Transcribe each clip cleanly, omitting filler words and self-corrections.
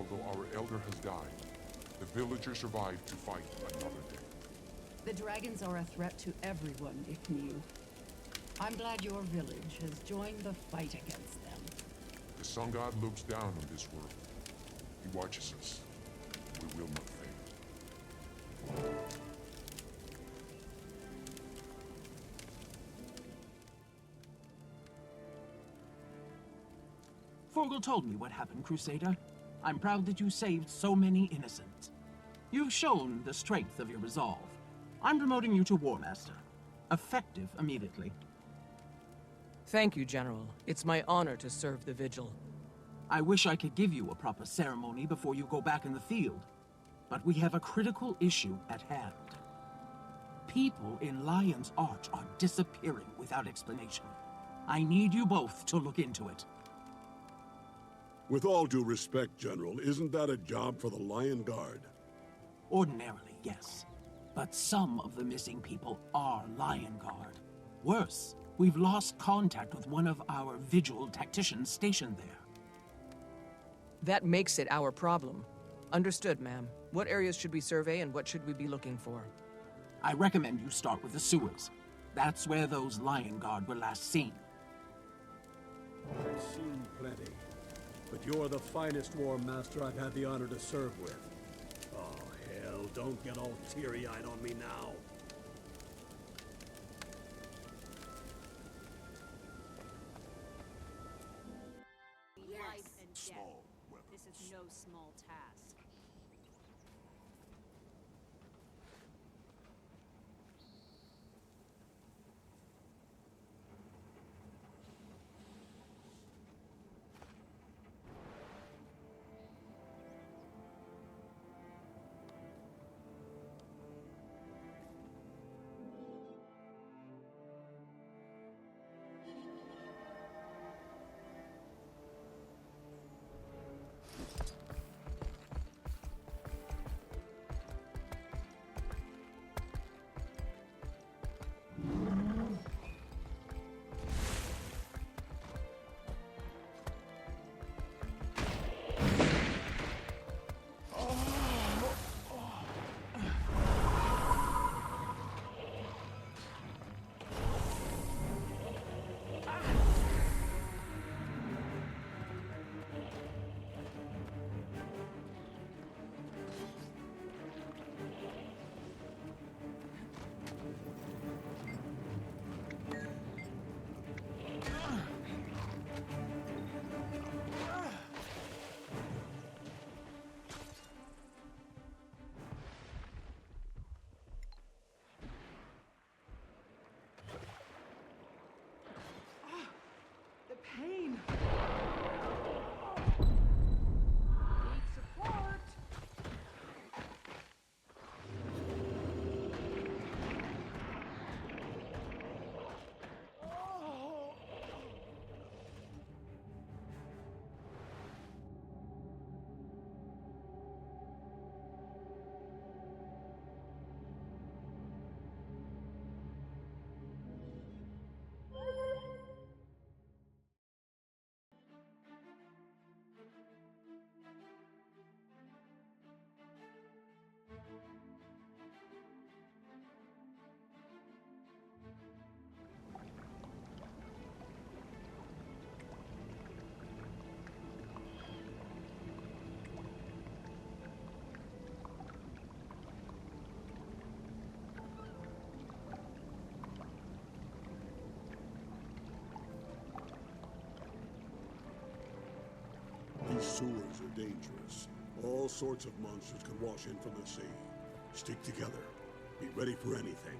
Although our elder has died, the villagers survived to fight another day. The dragons are a threat to everyone, Ikniu. I'm glad your village has joined the fight against them. The sun god looks down on this world. He watches us. We will not fail. Forgel told me what happened, Crusader. I'm proud that you saved so many innocents. You've shown the strength of your resolve. I'm promoting you to War Master. Effective immediately. Thank you, General. It's my honor to serve the Vigil. I wish I could give you a proper ceremony before you go back in the field, but we have a critical issue at hand. People in Lion's Arch are disappearing without explanation. I need you both to look into it. With all due respect, General, isn't that a job for the Lion Guard? Ordinarily, yes. But some of the missing people are Lion Guard. Worse, we've lost contact with one of our Vigil tacticians stationed there. That makes it our problem. Understood, ma'am. What areas should we survey and what should we be looking for? I recommend you start with the sewers. That's where those Lion Guard were last seen. I've seen plenty. But you're the finest War Master I've had the honor to serve with. Oh, hell, don't get all teary-eyed on me now. Life and death. This is no small task. Pain! Need support! These sewers are dangerous. All sorts of monsters can wash in from the sea. Stick together. Be ready for anything.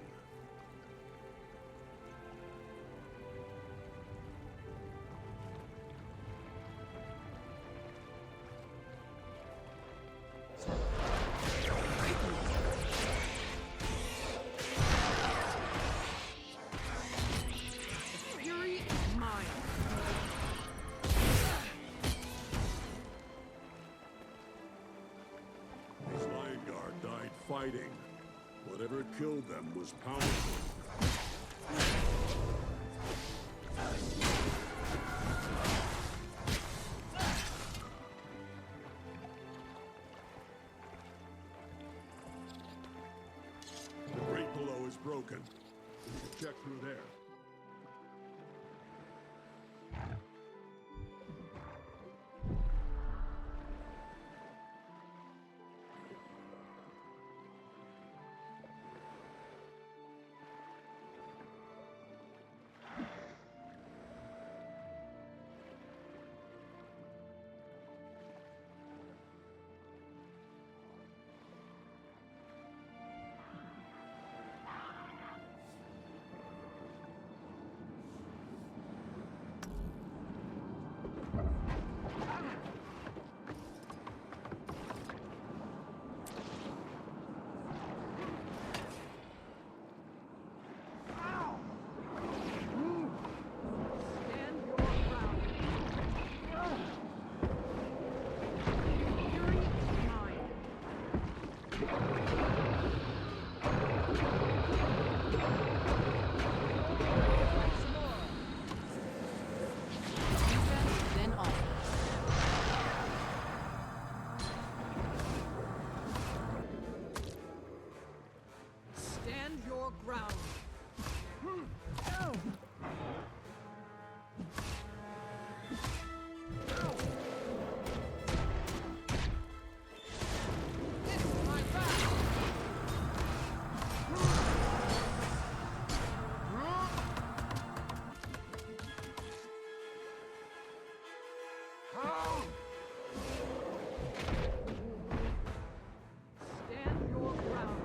Fury is mine. These Lion Guard died fighting. Whatever killed them was powerful. broken. We should check through there. Then offense. Stand your ground. Stand your ground. Stand your ground.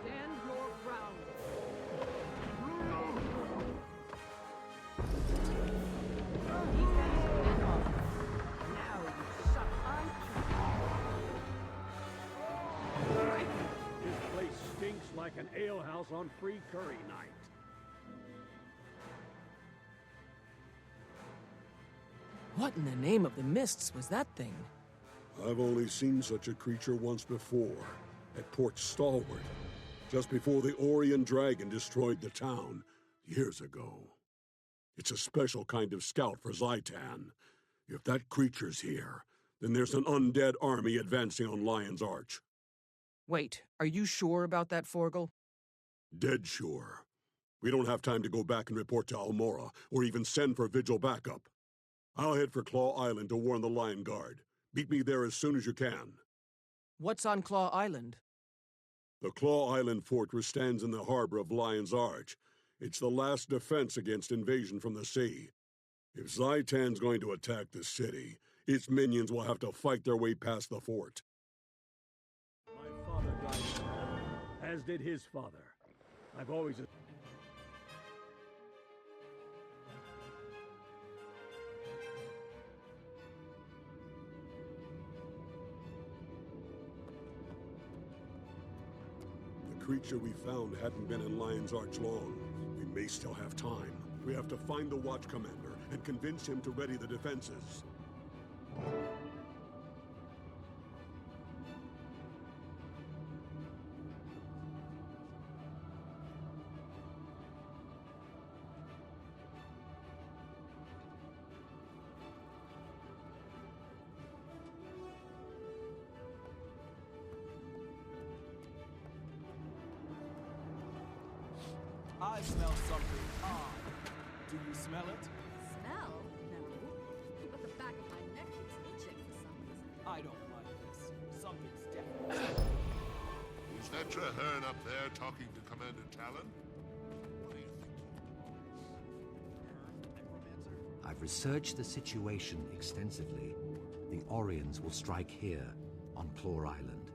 Stand your ground. Defense, then offense. Now you suck. This place stinks like an alehouse on free curry night. What in the name of the mists was that thing? I've only seen such a creature once before, at Port Stalwart, just before the Orion Dragon destroyed the town, years ago. It's a special kind of scout for Zaitan. If that creature's here, then there's an undead army advancing on Lion's Arch. Wait, are you sure about that, Forgel? Dead sure. We don't have time to go back and report to Almora, or even send for Vigil backup. I'll head for Claw Island to warn the Lion Guard. Meet me there as soon as you can. What's on Claw Island? The Claw Island fortress stands in the harbor of Lion's Arch. It's the last defense against invasion from the sea. If Zaitan's going to attack the city, its minions will have to fight their way past the fort. My father died, as did his father. I've always... The creature we found hadn't been in Lion's Arch long. We may still have time. We have to find the Watch Commander and convince him to ready the defenses. I smell something odd. Do you smell it? Smell? No. But the back of my neck keeps itching for some reason. I don't like this. Something's definitely... Is that Traherne up there talking to Commander Talon? What do you think? I've researched the situation extensively. The Orions will strike here. on Claw Island.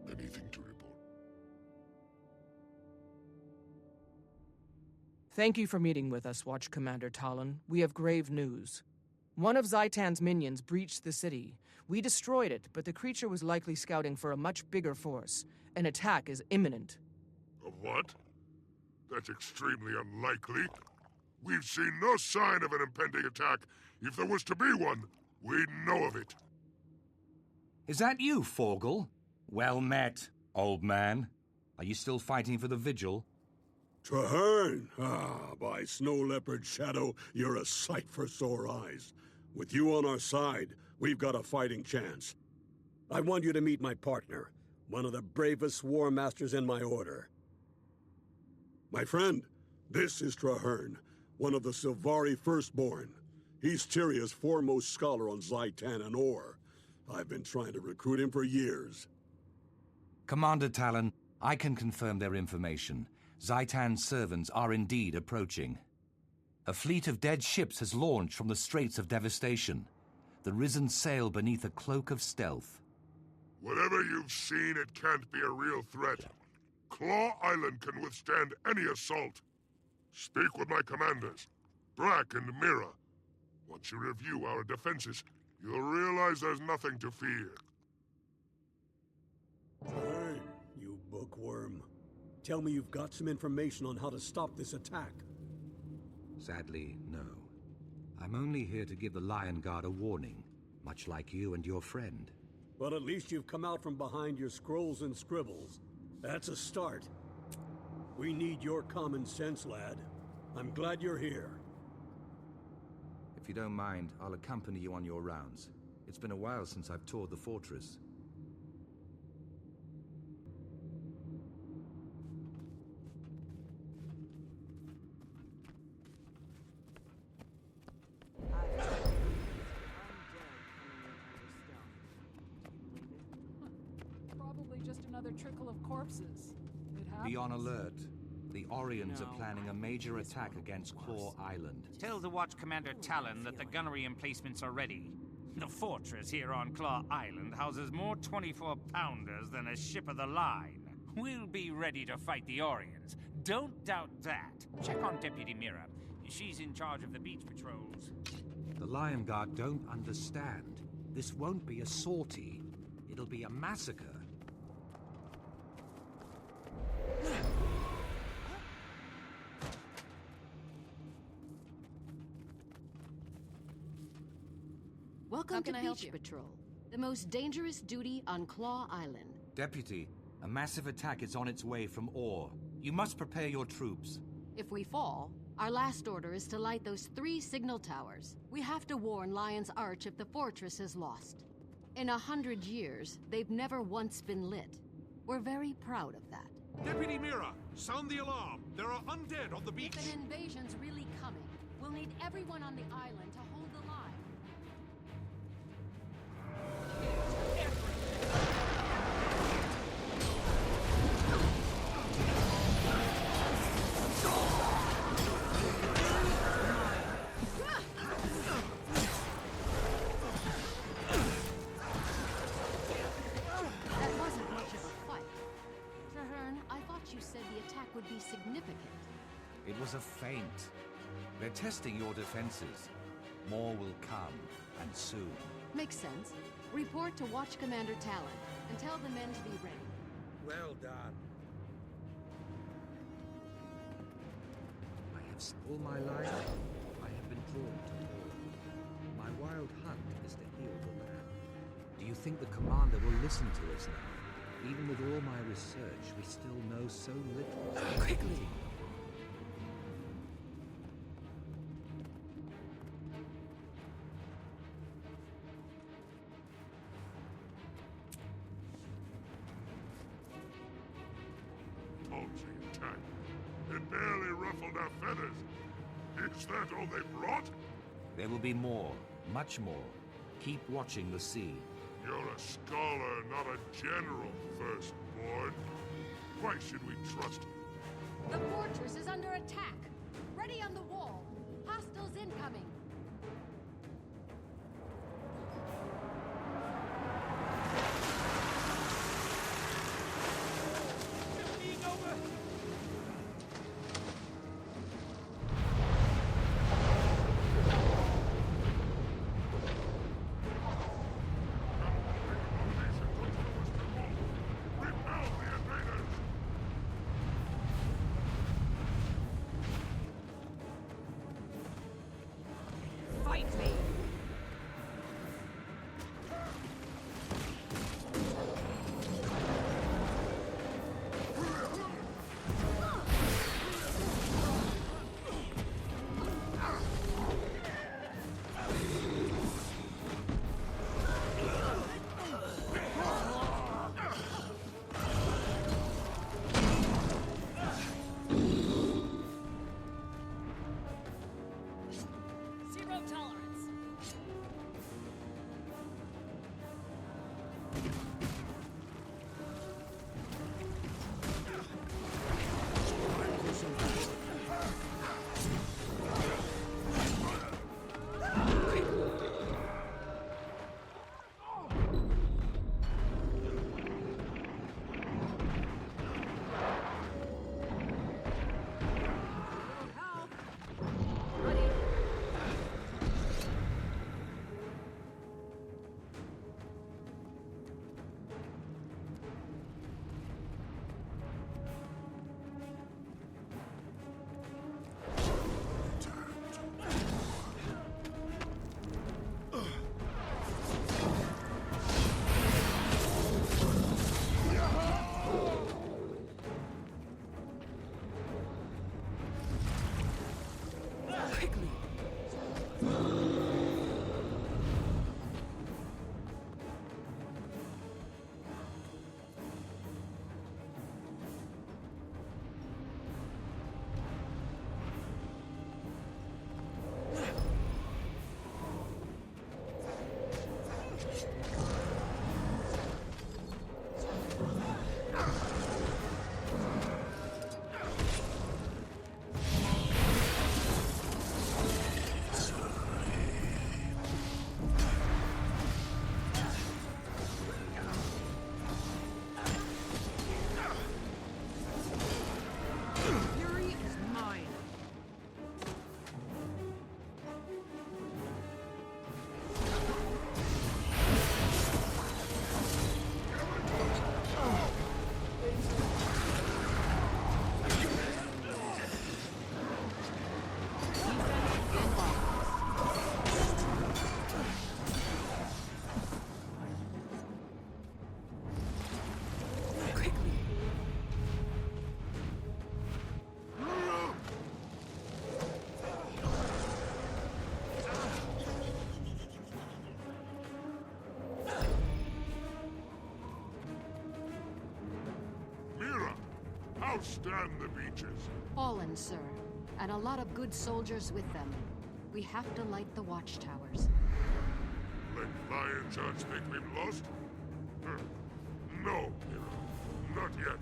Anything to report? Thank you for meeting with us, Watch Commander Talon. We have grave news. One of Zaitan's minions breached the city. We destroyed it, but the creature was likely scouting for a much bigger force. An attack is imminent. A what? That's extremely unlikely. We've seen no sign of an impending attack. If there was to be one, we'd know of it. Is that you, Forgle? Well met, old man. Are you still fighting for the Vigil? Traherne! Ah, by Snow Leopard Shadow, you're a sight for sore eyes. With you on our side, we've got a fighting chance. I want you to meet my partner, one of the bravest war masters in my order. My friend, this is Traherne, one of the Sylvari Firstborn. He's Tyria's foremost scholar on Zaitan and Or. I've been trying to recruit him for years. Commander Talon, I can confirm their information. Zaitan's servants are indeed approaching. A fleet of dead ships has launched from the Straits of Devastation. The Risen sail beneath a cloak of stealth. Whatever you've seen, it can't be a real threat. Claw Island can withstand any assault. Speak with my commanders, Brack and Mira. Once you review our defenses, you'll realize there's nothing to fear. Traherne, you bookworm. Tell me you've got some information on how to stop this attack. Sadly, no. I'm only here to give the Lion Guard a warning, much like you and your friend. But at least you've come out from behind your scrolls and scribbles. That's a start. We need your common sense, lad. I'm glad you're here. If you don't mind, I'll accompany you on your rounds. It's been a while since I've toured the fortress. Probably just another trickle of corpses. It happens. Be on alert. The Orions are planning a major attack against Claw Island. Tell the Watch Commander Talon that the gunnery emplacements are ready. The fortress here on Claw Island houses more 24-pounders than a ship of the line. We'll be ready to fight the Orions. Don't doubt that. Check on Deputy Mira. She's in charge of the beach patrols. The Lion Guard don't understand. This won't be a sortie. It'll be a massacre. Welcome to Beach Patrol, the most dangerous duty on Claw Island. Deputy, a massive attack is on its way from Or. You must prepare your troops. If we fall, our last order is to light those 3 signal towers. We have to warn Lion's Arch if the fortress is lost. In 100 years, they've never once been lit. We're very proud of that. Deputy Mira, sound the alarm. There are undead on the beach. If an invasion's really coming, we'll need everyone on the island to hold the line. That wasn't much of a fight. Traherne, I thought you said the attack would be significant. It was a feint. They're testing your defenses. More will come, and soon. Makes sense. Report to Watch Commander Talon, and tell the men to be ready. Well done. I have all my life, I have been drawn to war. My wild hunt is to heal the land. Do you think the commander will listen to us now? Even with all my research, we still know so little. Quickly! Paltry attack. It barely ruffled our feathers. Is that all they brought? There will be more, much more. Keep watching the sea. You're a scholar, not a general, Firstborn. Why should we trust you? The fortress is under attack. Ready on the wall. Hostiles incoming. shall stand the beaches. Fallen, sir, and a lot of good soldiers with them. We have to light the watchtowers. Let Lion chance think we've lost? No, Mira. Not yet.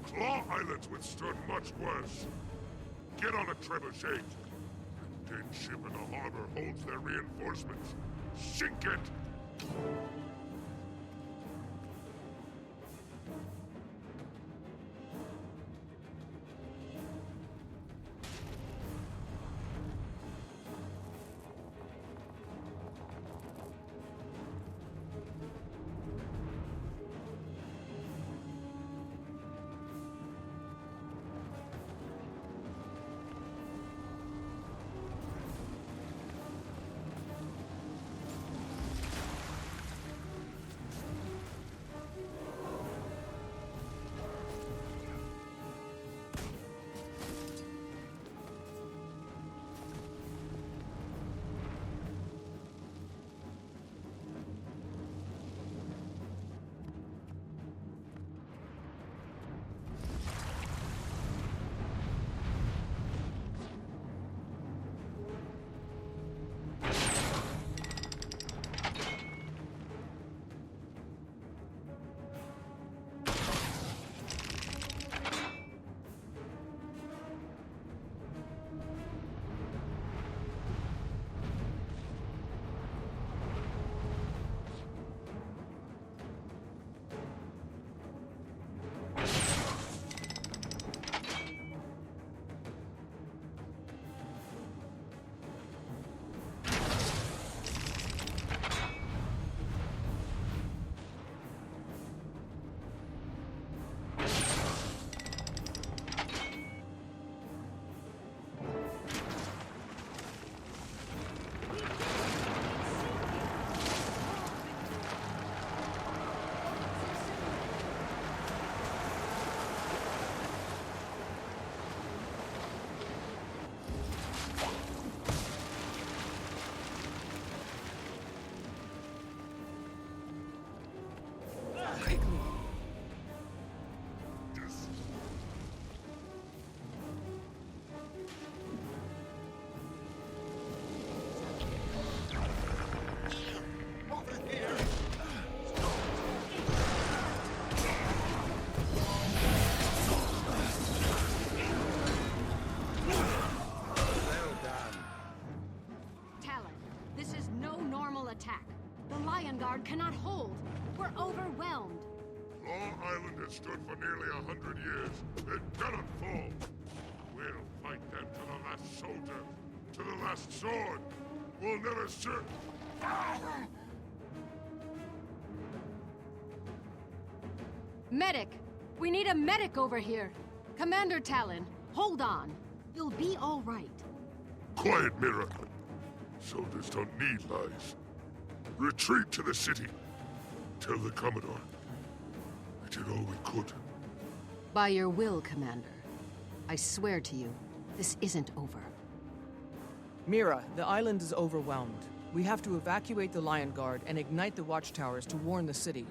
Claw Island's withstood much worse. Get on a trebuchet. The dead ship in the harbor holds their reinforcements. Sink it! Attack. The Lion Guard cannot hold. We're overwhelmed. Claw Island has stood for nearly 100 years. It cannot fall. We'll fight them to the last soldier, to the last sword. We'll never serve. Medic! We need a medic over here. Commander Talon, hold on. You'll be all right. Quiet, Mira. Soldiers don't need lies. Retreat to the city. Tell the Commodore. We did all we could. By your will, Commander. I swear to you, this isn't over. Mira, the island is overwhelmed. We have to evacuate the Lion Guard and ignite the watchtowers to warn the city.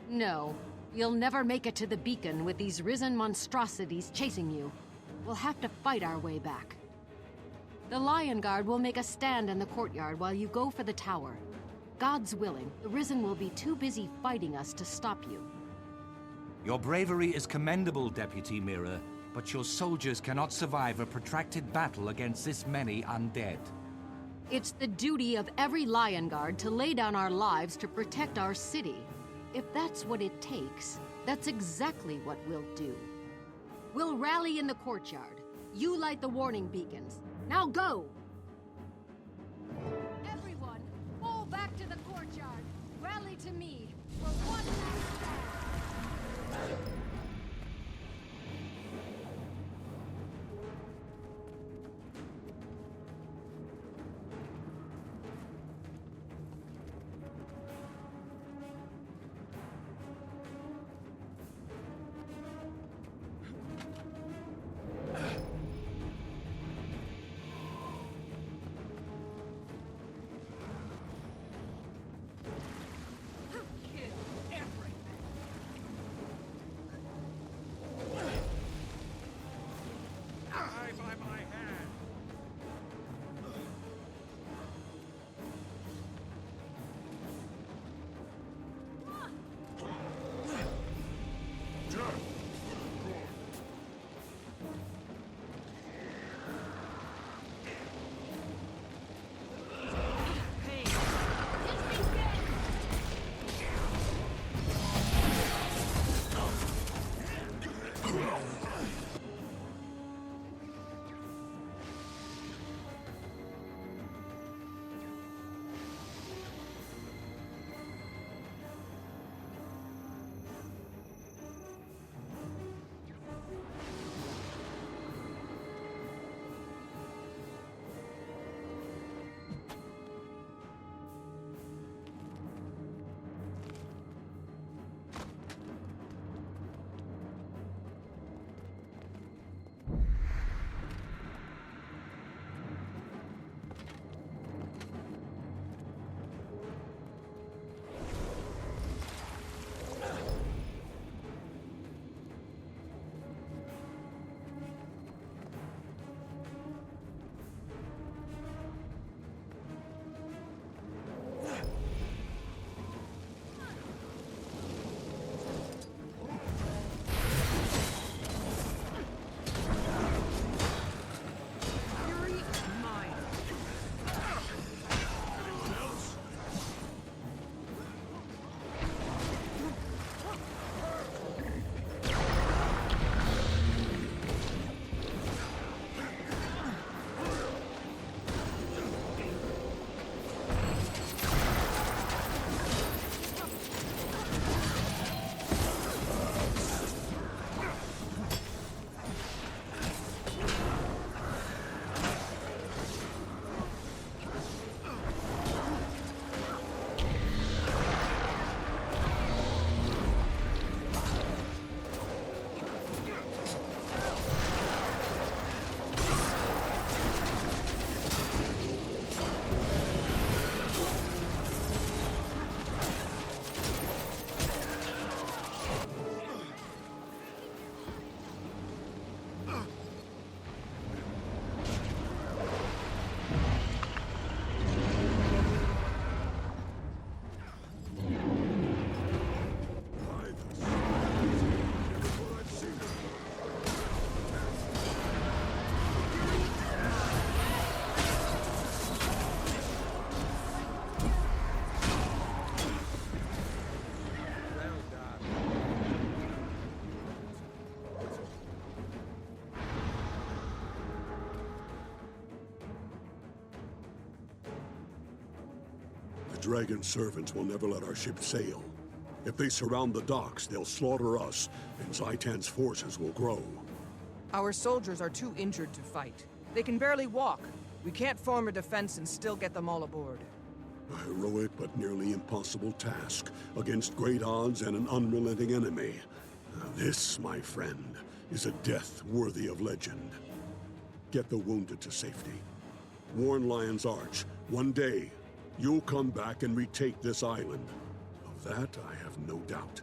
No. You'll never make it to the beacon with these risen monstrosities chasing you. We'll have to fight our way back. The Lion Guard will make a stand in the courtyard while you go for the tower. God's willing, the Risen will be too busy fighting us to stop you. Your bravery is commendable, Deputy Mira, but your soldiers cannot survive a protracted battle against this many undead. It's the duty of every Lion Guard to lay down our lives to protect our city. If that's what it takes, that's exactly what we'll do. We'll rally in the courtyard. You light the warning beacons. Now go! Everyone, fall back to the courtyard. Rally to me for one last stand. Dragon servants will never let our ship sail. If they surround the docks, they'll slaughter us, and Zaitan's forces will grow. Our soldiers are too injured to fight. They can barely walk. We can't form a defense and still get them all aboard. A heroic but nearly impossible task against great odds and an unrelenting enemy. This, my friend, is a death worthy of legend. Get the wounded to safety. Warn Lion's Arch, one day, you'll come back and retake this island. Of that, I have no doubt.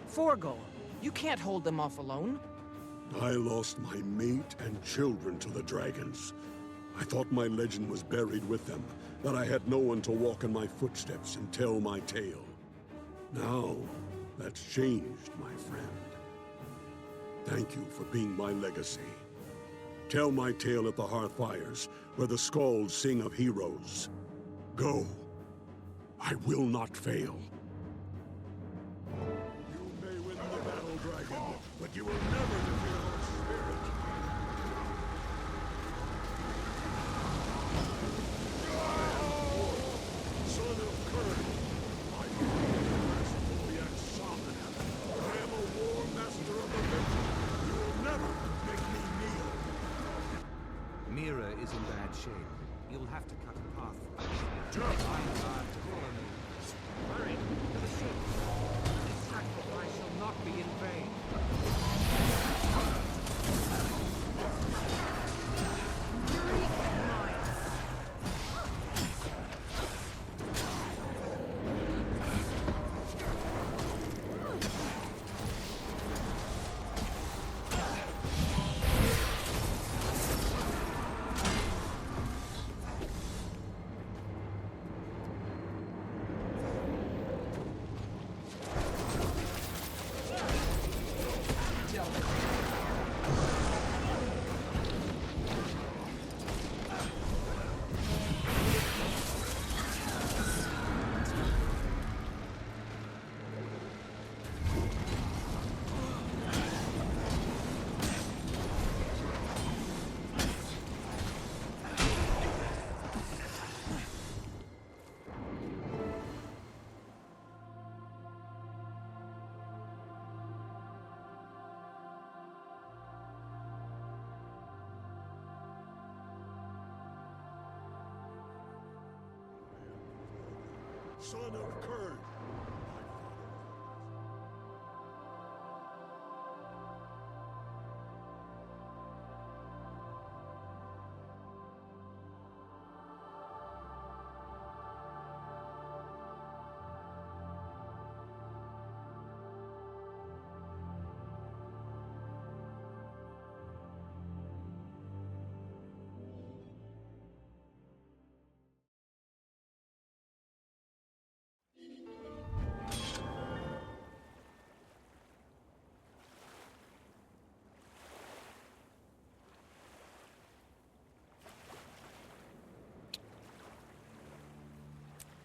Forgo, you can't hold them off alone. I lost my mate and children to the dragons. I thought my legend was buried with them, that I had no one to walk in my footsteps and tell my tale. Now, that's changed, my friend. Thank you for being my legacy. Tell my tale at the Hearthfires, where the Skalds sing of heroes. Go. I will not fail. You may win the battle, dragon, but you will never defeat our spirit. Son of Curd, I am a Zodiac shaman. I am a war master of the legend. You will never make me kneel. Mira is in bad shape. You'll have to cut a path for her. Hurry, to the ship. This sacrifice shall not be in vain. son of Kern!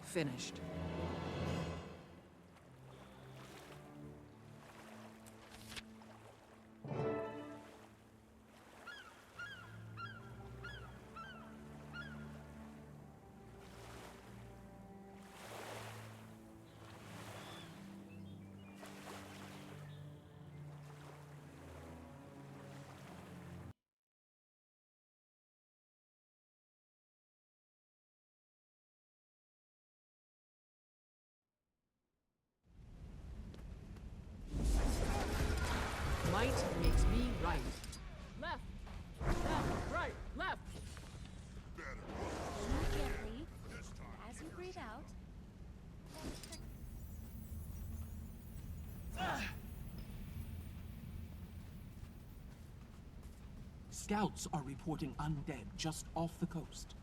Finished. Might makes me right. Left! Left! Right! Left! Breathe gently. As you breathe out. Scouts are reporting undead just off the coast.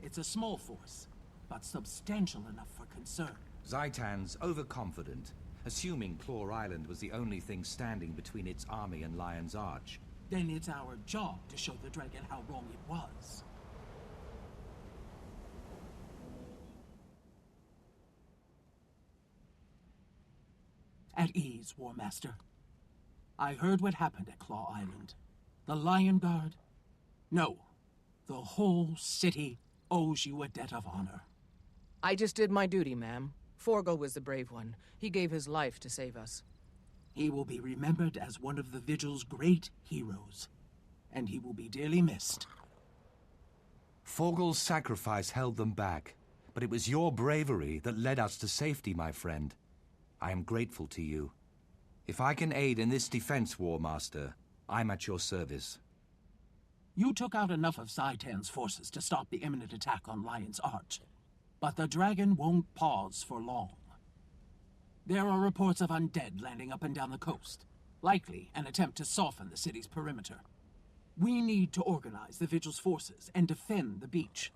It's a small force, but substantial enough for concern. Zaitan's overconfident, assuming Claw Island was the only thing standing between its army and Lion's Arch. Then it's our job to show the dragon how wrong it was. At ease, War Master. I heard what happened at Claw Island. The Lion Guard? No. The whole city owes you a debt of honor. I just did my duty, ma'am. Forgo was the brave one. He gave his life to save us. He will be remembered as one of the Vigil's great heroes, and he will be dearly missed. Forgel's sacrifice held them back, but it was your bravery that led us to safety, my friend. I am grateful to you. If I can aid in this defense, War Master, I'm at your service. You took out enough of Zaitan's forces to stop the imminent attack on Lion's Arch. But the dragon won't pause for long. There are reports of undead landing up and down the coast. Likely an attempt to soften the city's perimeter. We need to organize the Vigil's forces and defend the beach.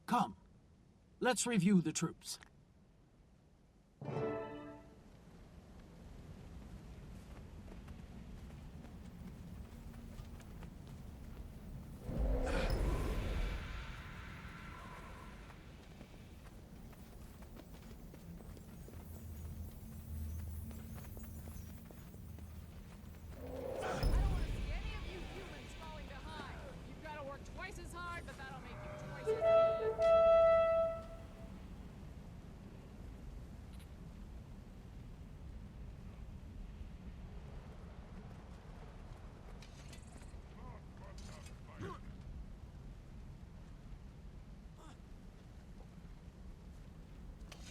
Come, let's review the troops.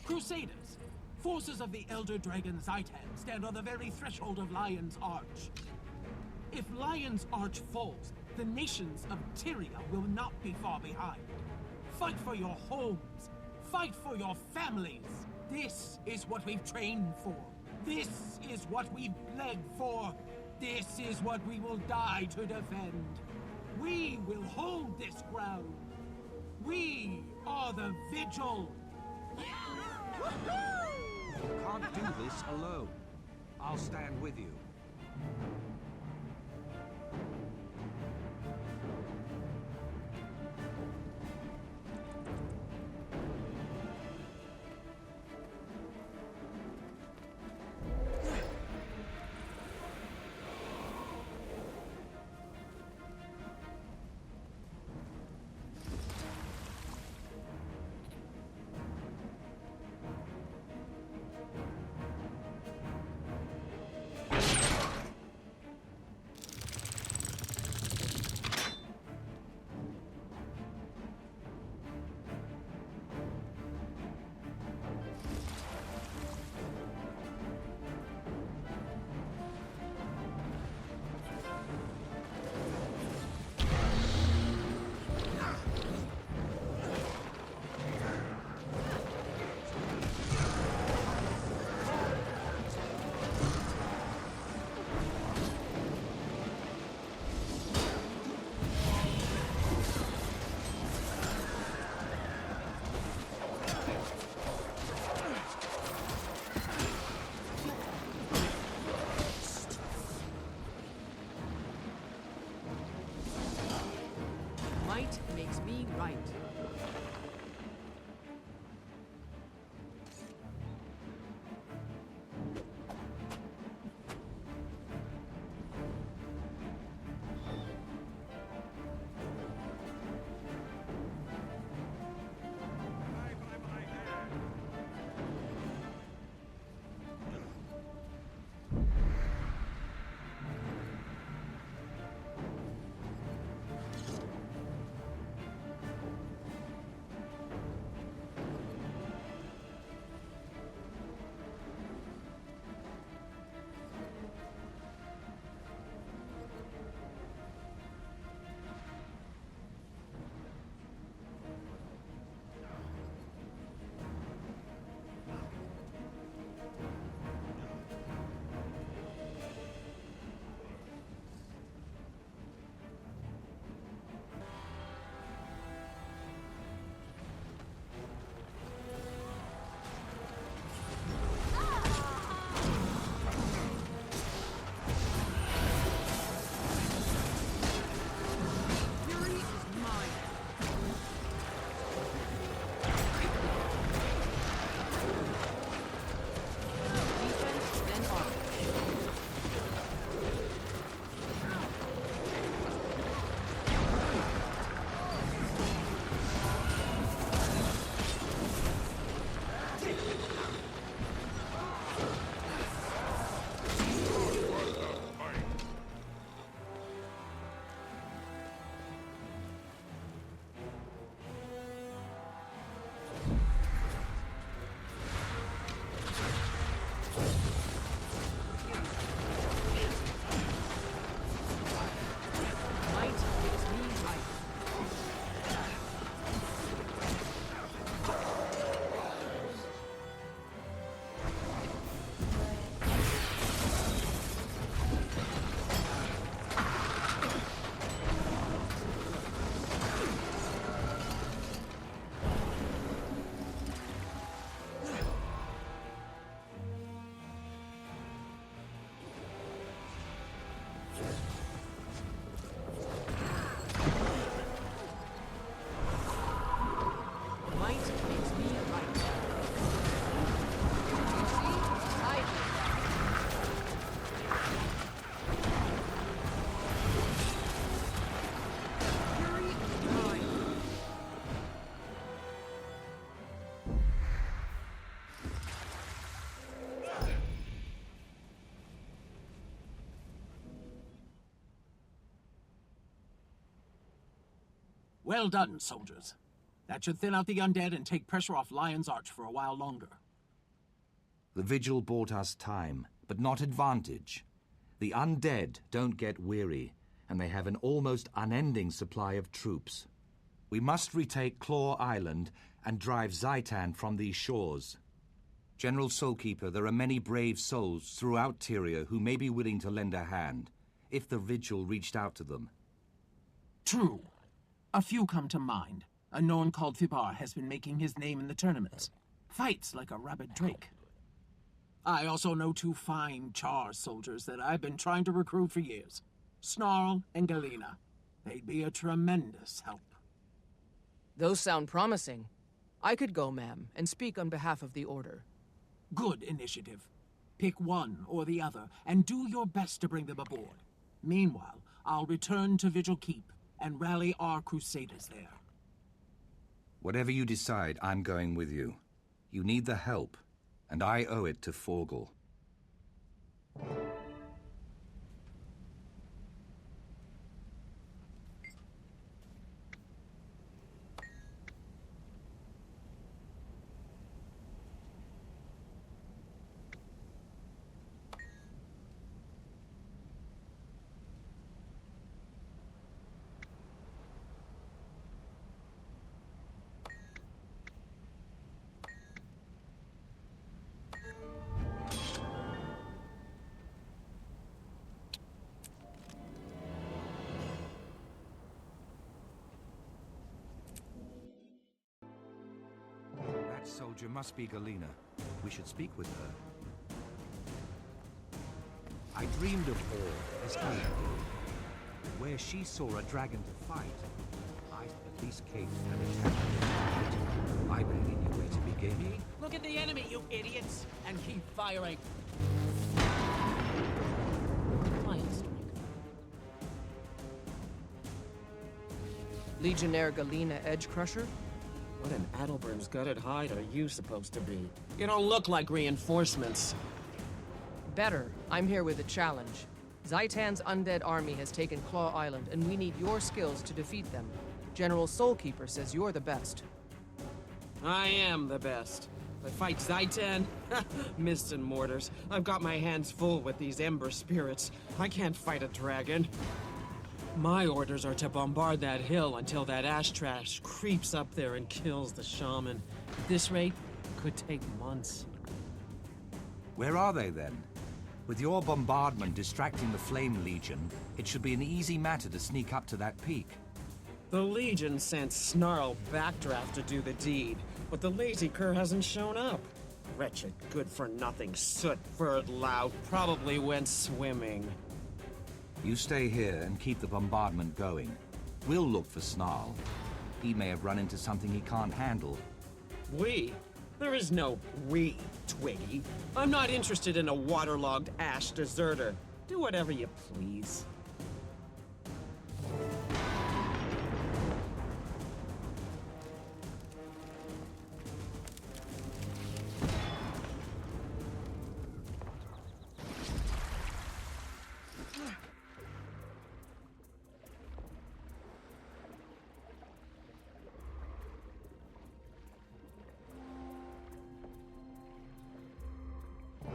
Crusaders! Forces of the Elder Dragon Zaitan stand on the very threshold of Lion's Arch. If Lion's Arch falls, the nations of Tyria will not be far behind. Fight for your homes! Fight for your families! This is what we've trained for. This is what we've bled for. This is what we will die to defend. We will hold this ground. We are the Vigil! You can't do this alone. I'll stand with you. Might makes me right. Well done, soldiers. That should thin out the undead and take pressure off Lion's Arch for a while longer. The vigil bought us time, but not advantage. The undead don't get weary, and they have an almost unending supply of troops. We must retake Claw Island and drive Zaitan from these shores. General Soulkeeper, there are many brave souls throughout Tyria who may be willing to lend a hand, if the vigil reached out to them. True. A few come to mind. A Norn called Fibar has been making his name in the tournaments. Fights like a rabid drake. I also know two fine Char soldiers that I've been trying to recruit for years. Snarl and Galena. They'd be a tremendous help. Those sound promising. I could go, ma'am, and speak on behalf of the Order. Good initiative. Pick one or the other, and do your best to bring them aboard. Meanwhile, I'll return to Vigil Keep and rally our crusaders there. Whatever you decide, I'm going with you. You need the help, and I owe it to Forgal. That soldier must be Galena. We should speak with her. I dreamed of Orr as Galena, where she saw a dragon to fight. I might at least cape and attack. I barely knew where to begin. Look at the enemy, you idiots! And keep firing. Lion strike. Legionnaire Galena Edge Crusher? What an Adelburn's gutted hide are you supposed to be? You don't look like reinforcements. Better. I'm here with a challenge. Zaitan's undead army has taken Claw Island, and we need your skills to defeat them. General Soulkeeper says you're the best. I am the best. But fight Zaitan? Mists and mortars. I've got my hands full with these ember spirits. I can't fight a dragon. My orders are to bombard that hill until that ash trash creeps up there and kills the shaman. At this rate, could take months. Where are they then? With your bombardment distracting the Flame Legion, it should be an easy matter to sneak up to that peak. The Legion sent Snarl Backdraft to do the deed, but the lazy cur hasn't shown up. Wretched, good-for-nothing, soot-furred lout probably went swimming. You stay here and keep the bombardment going. We'll look for Snarl. He may have run into something he can't handle. We? There is no we, Twiggy. I'm not interested in a waterlogged ash deserter. Do whatever you please.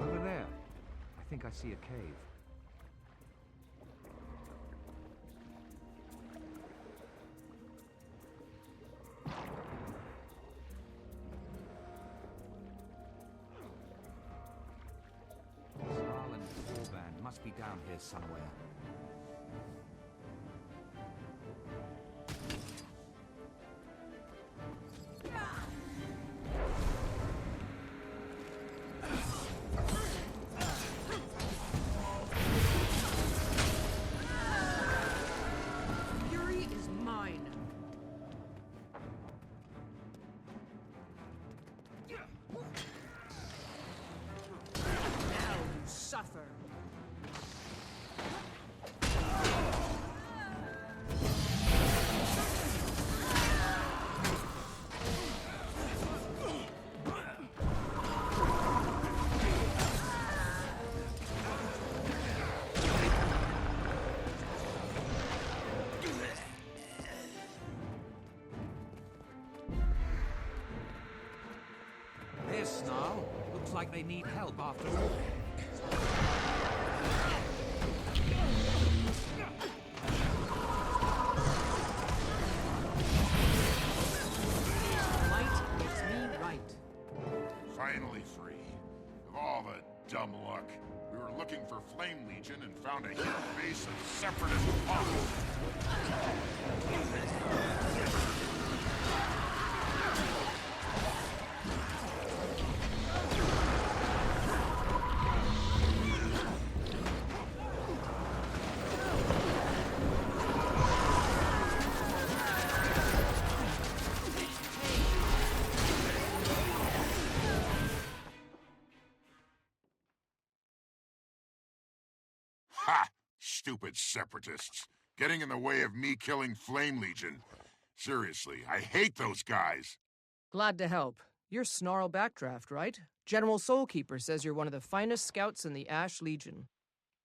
Over there. I think I see a cave. Snarl and his warband must be down here somewhere. Fury is mine. Now you suffer. There's Snarl. Looks like they need help after all. Light makes me right. Finally free. Of all the dumb luck. We were looking for Flame Legion and found a hidden base of separatist punks. Ha! Stupid separatists. Getting in the way of me killing Flame Legion. Seriously, I hate those guys. Glad to help. You're Snarl Backdraft, right? General Soulkeeper says you're one of the finest scouts in the Ash Legion.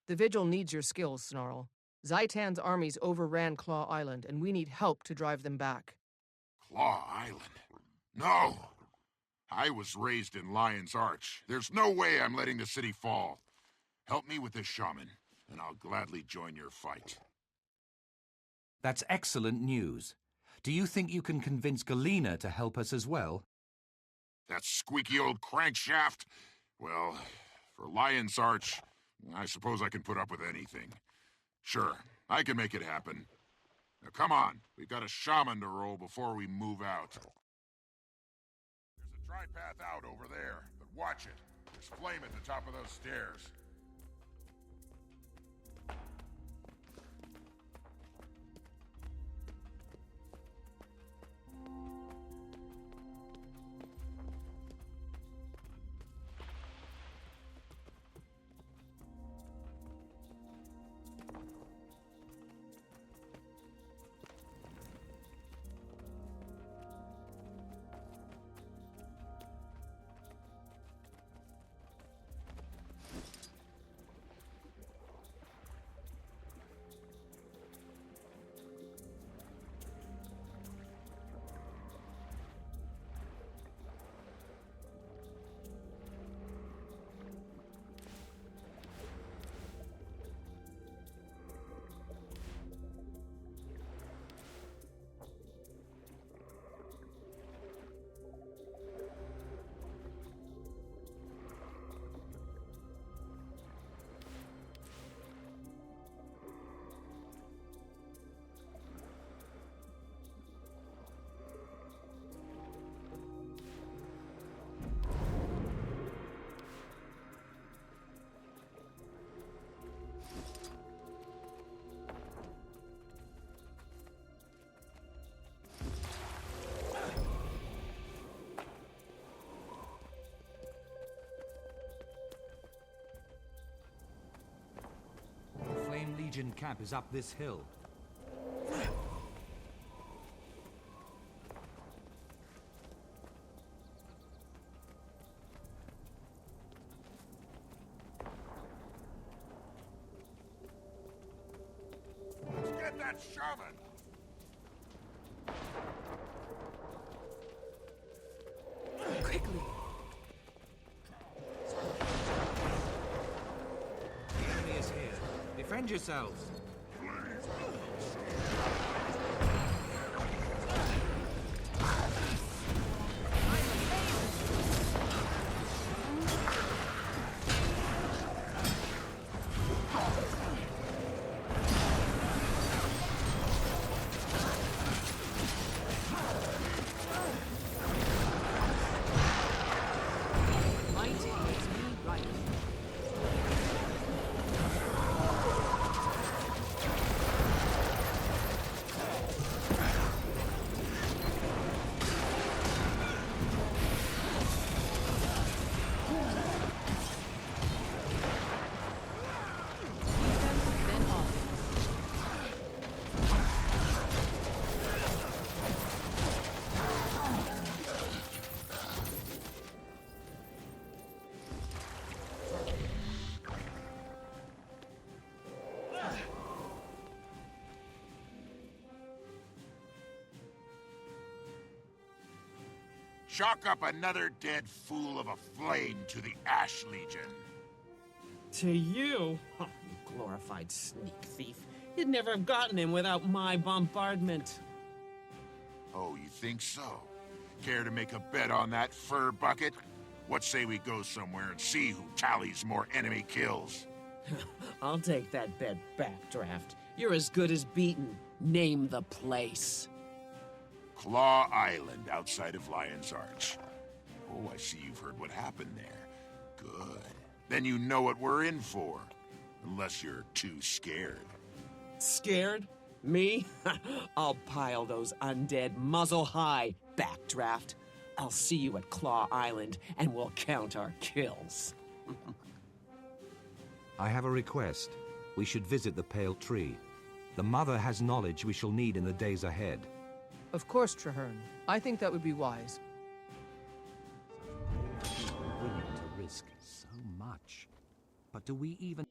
The Vigil needs your skills, Snarl. Zaitan's armies overran Claw Island, and we need help to drive them back. Claw Island? No! I was raised in Lion's Arch. There's no way I'm letting the city fall. Help me with this shaman, and I'll gladly join your fight. That's excellent news. Do you think you can convince Galena to help us as well? That squeaky old crankshaft? Well, for Lion's Arch, I suppose I can put up with anything. Sure, I can make it happen. Now come on, we've got a shaman to roll before we move out. There's a dry path out over there, but watch it. There's flame at the top of those stairs. Legion camp is up this hill. Let's get that shaman! Quickly! The enemy is here. Defend yourselves. Chalk up another dead fool of a flame to the Ash Legion. To you? Oh, you glorified sneak thief. You'd never have gotten him without my bombardment. Oh, you think so? Care to make a bet on that fur bucket? What say we go somewhere and see who tallies more enemy kills? I'll take that bet back, Draft. You're as good as beaten. Name the place. Claw Island, outside of Lion's Arch. Oh, I see you've heard what happened there. Good. Then you know what we're in for. Unless you're too scared. Scared? Me? I'll pile those undead muzzle high, Backdraft. I'll see you at Claw Island, and we'll count our kills. I have a request. We should visit the Pale Tree. The Mother has knowledge we shall need in the days ahead. Of course, Traherne. I think that would be wise. Willing to risk so much. But do we even...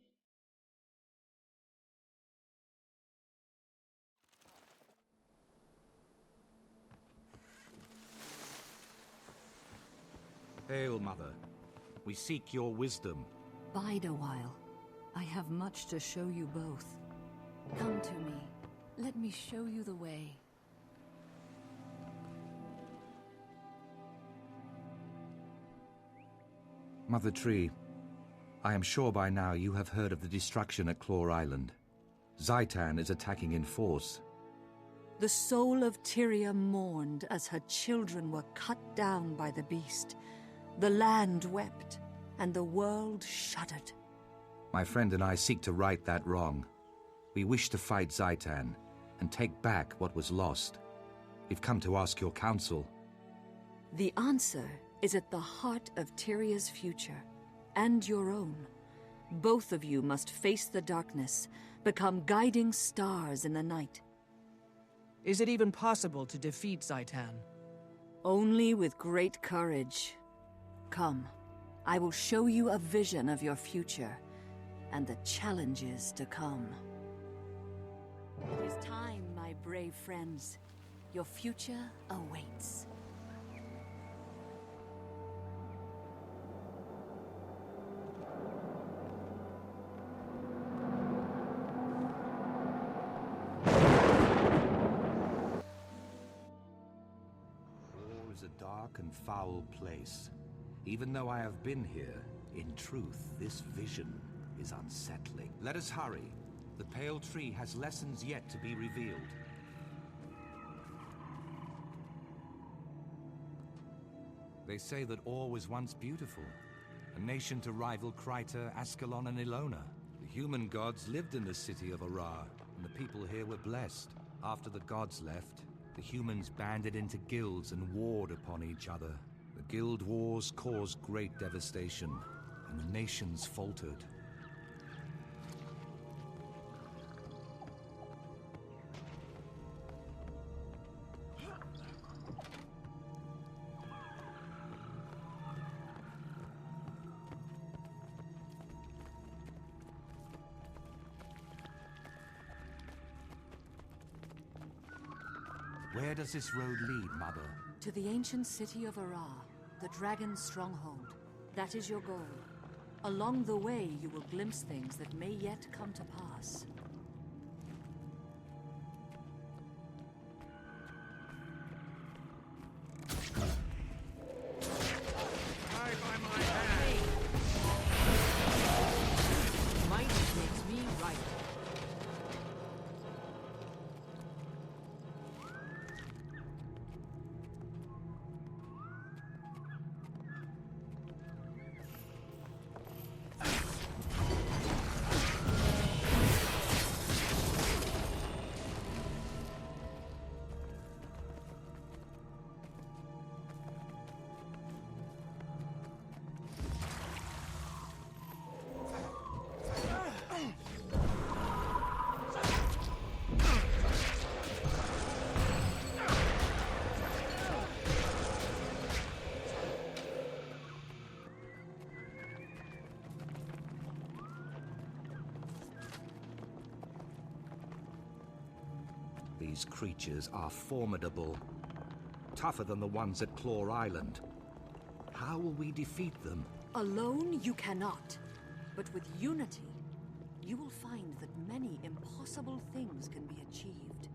Hail, Mother. We seek your wisdom. Bide a while. I have much to show you both. Come to me. Let me show you the way. Mother Tree, I am sure by now you have heard of the destruction at Claw Island. Zhaitan is attacking in force. The soul of Tyria mourned as her children were cut down by the beast. The land wept, and the world shuddered. My friend and I seek to right that wrong. We wish to fight Zhaitan and take back what was lost. We've come to ask your counsel. The answer is at the heart of Tyria's future, and your own. Both of you must face the darkness, become guiding stars in the night. Is it even possible to defeat Zhaitan? Only with great courage. Come, I will show you a vision of your future, and the challenges to come. It is time, my brave friends. Your future awaits. War is a dark and foul place. Even though I have been here, in truth, this vision is unsettling. Let us hurry. The Pale Tree has lessons yet to be revealed. They say that Or was once beautiful, a nation to rival Kryta, Ascalon, and Ilona. The human gods lived in the city of Arar, and the people here were blessed. After the gods left, the humans banded into guilds and warred upon each other. The guild wars caused great devastation, and the nations faltered. Where does this road lead, Mother? To the ancient city of Ara, the dragon's stronghold. That is your goal. Along the way, you will glimpse things that may yet come to pass. Might makes me right. These creatures are formidable. Tougher than the ones at Claw Island. How will we defeat them? Alone, you cannot. But with unity, you will find that many impossible things can be achieved.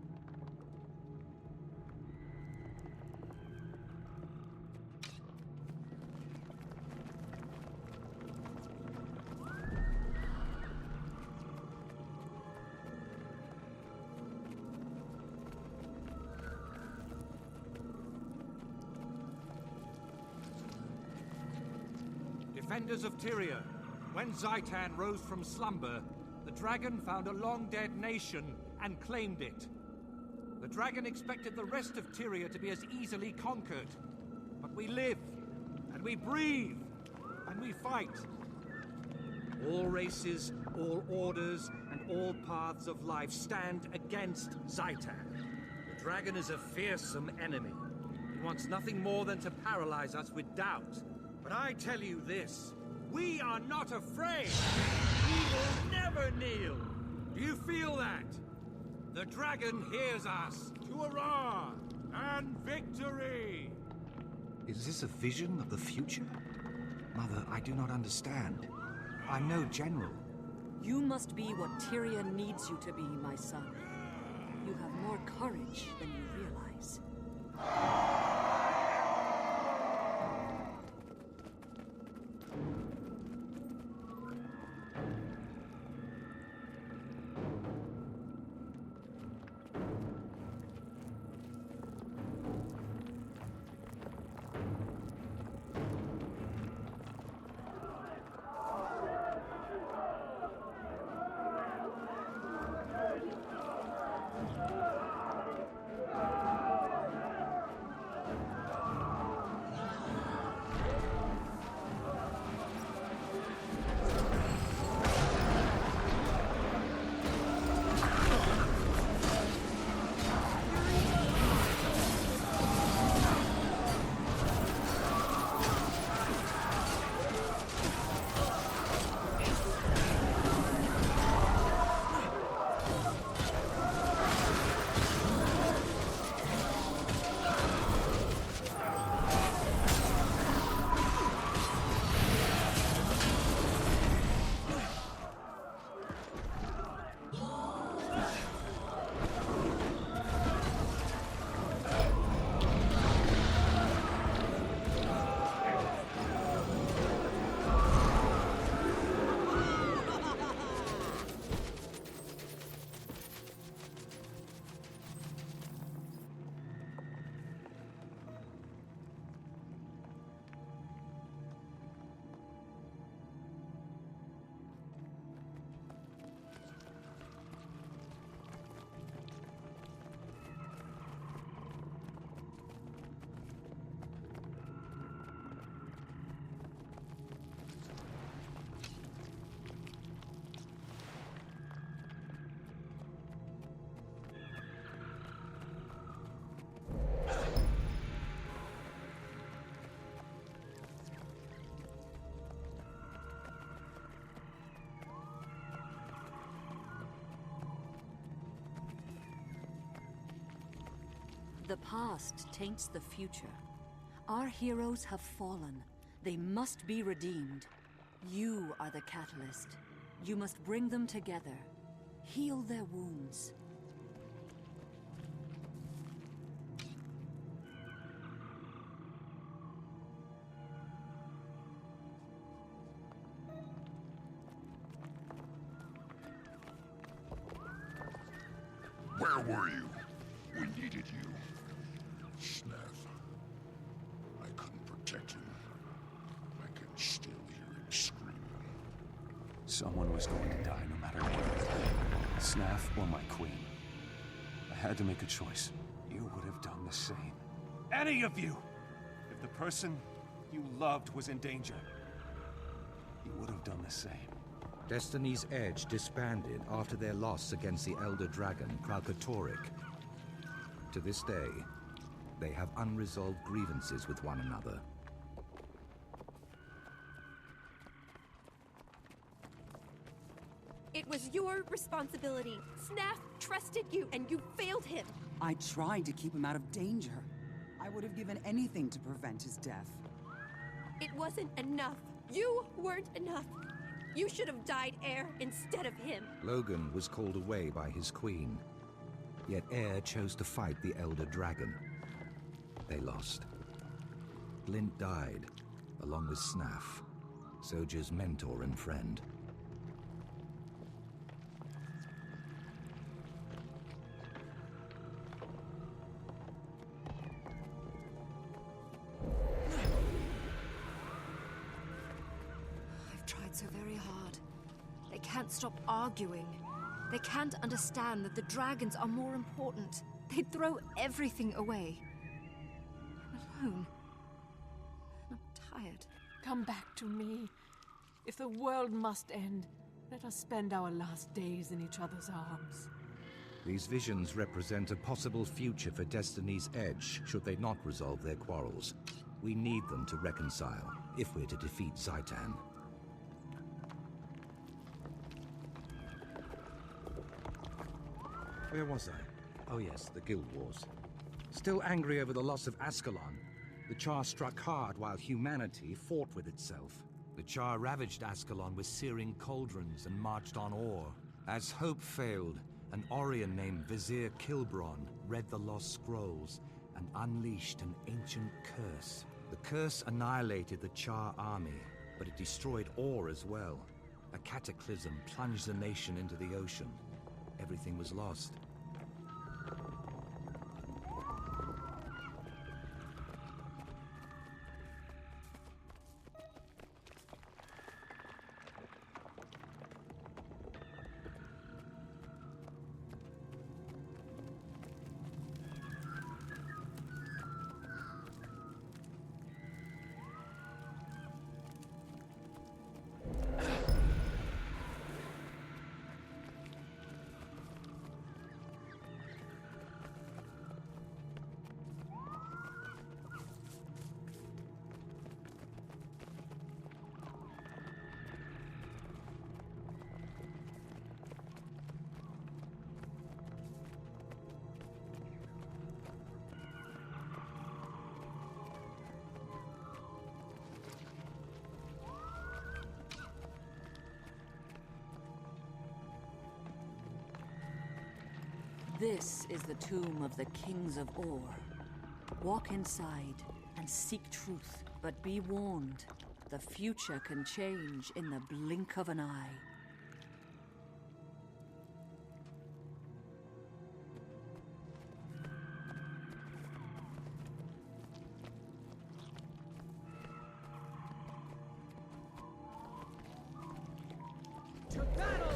Defenders of Tyria, when Zaitan rose from slumber, the dragon found a long-dead nation and claimed it. The dragon expected the rest of Tyria to be as easily conquered. But we live, and we breathe, and we fight. All races, all orders, and all paths of life stand against Zaitan. The dragon is a fearsome enemy. He wants nothing more than to paralyze us with doubt. But I tell you this, we are not afraid! We will never kneel! Do you feel that? The dragon hears us! To Ara! And victory! Is this a vision of the future? Mother, I do not understand. I'm no general. You must be what Tyria needs you to be, my son. You have more courage than you realize. The past taints the future. Our heroes have fallen. They must be redeemed. You are the catalyst. You must bring them together. Heal their wounds. Where were you? We needed you. Snaff. I couldn't protect him. I can still hear him screaming. Someone was going to die no matter what. Snaff or my queen. I had to make a choice. You would have done the same. Any of you! If the person you loved was in danger, you would have done the same. Destiny's Edge disbanded after their loss against the Elder Dragon, Kralkatorrik. To this day, they have unresolved grievances with one another. It was your responsibility. Snaff trusted you, and you failed him. I tried to keep him out of danger. I would have given anything to prevent his death. It wasn't enough. You weren't enough. You should have died, Air, instead of him. Logan was called away by his queen. Yet Air chose to fight the Elder Dragon. They lost. Glint died, along with Snaff, Soldier's mentor and friend. I've tried so very hard. They can't stop arguing. They can't understand that the dragons are more important. They'd throw everything away. I'm alone. I'm tired. Come back to me. If the world must end, let us spend our last days in each other's arms. These visions represent a possible future for Destiny's Edge, should they not resolve their quarrels. We need them to reconcile, if we're to defeat Zaitan. Where was I? Oh yes, the Guild Wars. Still angry over the loss of Ascalon, the Char struck hard while humanity fought with itself. The Char ravaged Ascalon with searing cauldrons and marched on Ore. As hope failed, an Orion named Vizier Kilbron read the lost scrolls and unleashed an ancient curse. The curse annihilated the Char army, but it destroyed Ore as well. A cataclysm plunged the nation into the ocean. Everything was lost. This is the tomb of the Kings of Ore. Walk inside and seek truth, but be warned, the future can change in the blink of an eye. To battle!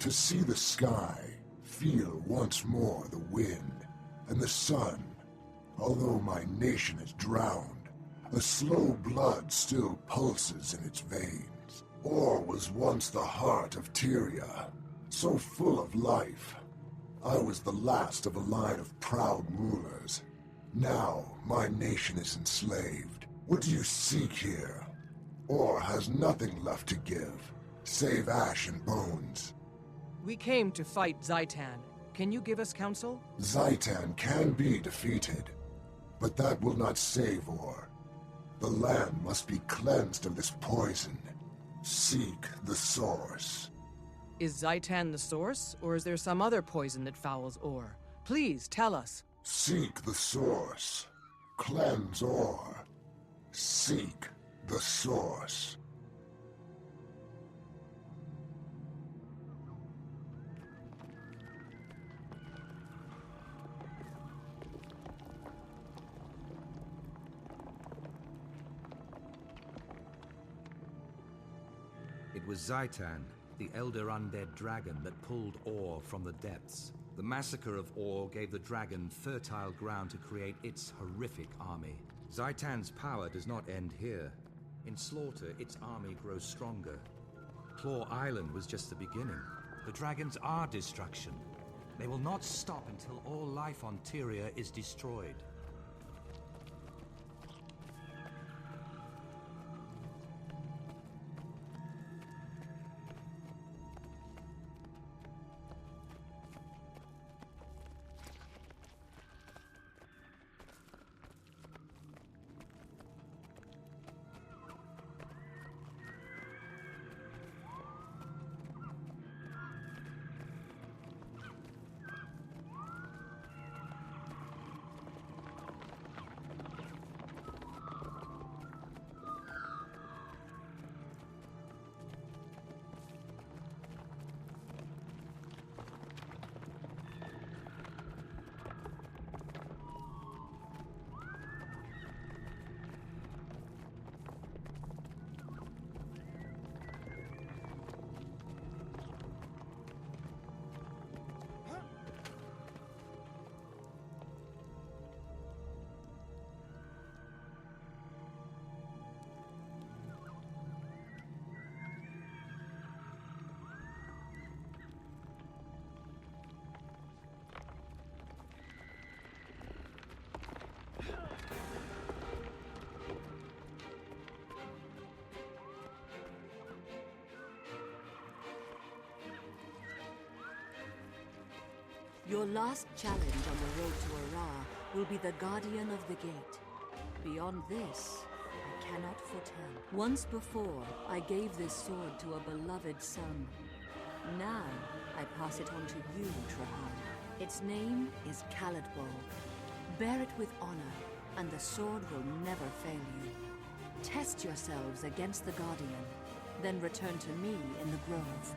To see the sky, feel once more the wind, and the sun. Although my nation is drowned, a slow blood still pulses in its veins. Or was once the heart of Tyria, so full of life. I was the last of a line of proud rulers. Now my nation is enslaved. What do you seek here? Or has nothing left to give, save ash and bones? We came to fight Zaitan. Can you give us counsel? Zaitan can be defeated, but that will not save Or. The land must be cleansed of this poison. Seek the source. Is Zaitan the source, or is there some other poison that fouls Or? Please, tell us. Seek the source. Cleanse Or. Seek the source. It was Zaitan, the elder undead dragon that pulled Or from the depths. The massacre of Or gave the dragon fertile ground to create its horrific army. Zaitan's power does not end here. In slaughter, its army grows stronger. Claw Island was just the beginning. The dragons are destruction. They will not stop until all life on Tyria is destroyed. Your last challenge on the road to Ara will be the Guardian of the Gate. Beyond this, I cannot foretell. Once before, I gave this sword to a beloved son. Now, I pass it on to you, Trahan. Its name is Caladbol. Bear it with honor, and the sword will never fail you. Test yourselves against the Guardian, then return to me in the Grove.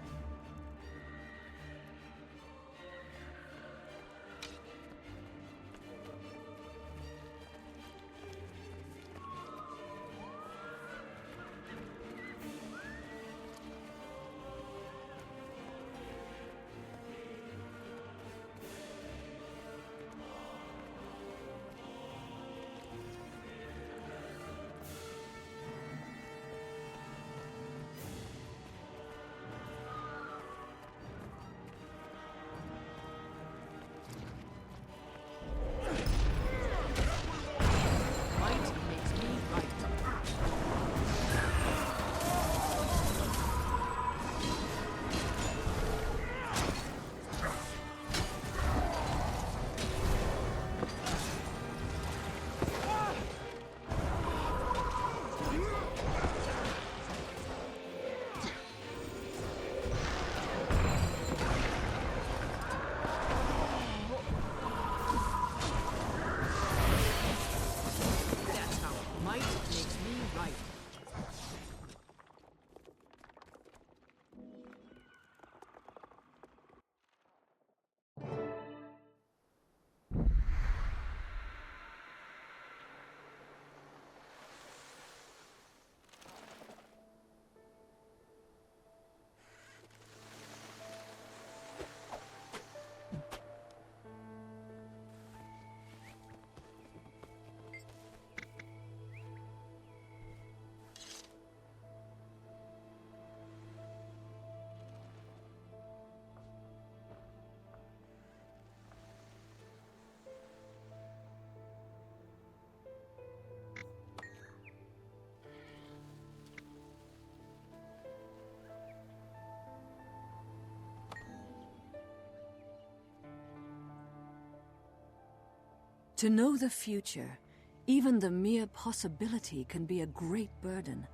To know the future, even the mere possibility can be a great burden.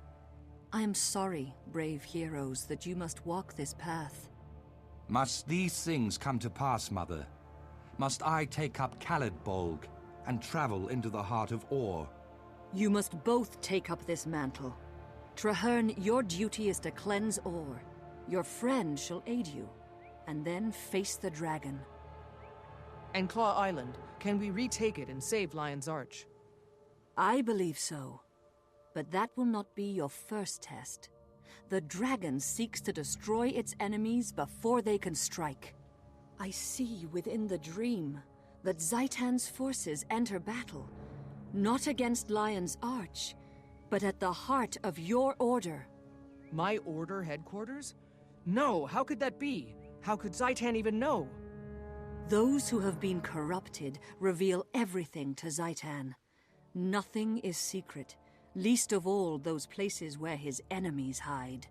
I am sorry, brave heroes, that you must walk this path. Must these things come to pass, Mother? Must I take up Khalidbolg and travel into the heart of Or? You must both take up this mantle. Traherne, your duty is to cleanse Or. Your friend shall aid you, and then face the dragon. And Claw Island, can we retake it and save Lion's Arch? I believe so. But that will not be your first test. The dragon seeks to destroy its enemies before they can strike. I see within the dream that Zaitan's forces enter battle, not against Lion's Arch, but at the heart of your order. My order headquarters? No, how could that be? How could Zaitan even know? Those who have been corrupted reveal everything to Zaitan. Nothing is secret, least of all those places where his enemies hide.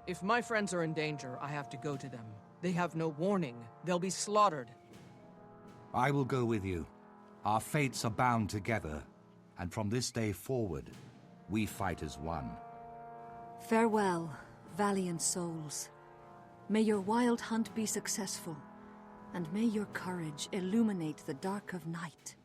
If my friends are in danger, I have to go to them. They have no warning. They'll be slaughtered. I will go with you. Our fates are bound together, and from this day forward, we fight as one. Farewell, valiant souls. May your wild hunt be successful, and may your courage illuminate the dark of night.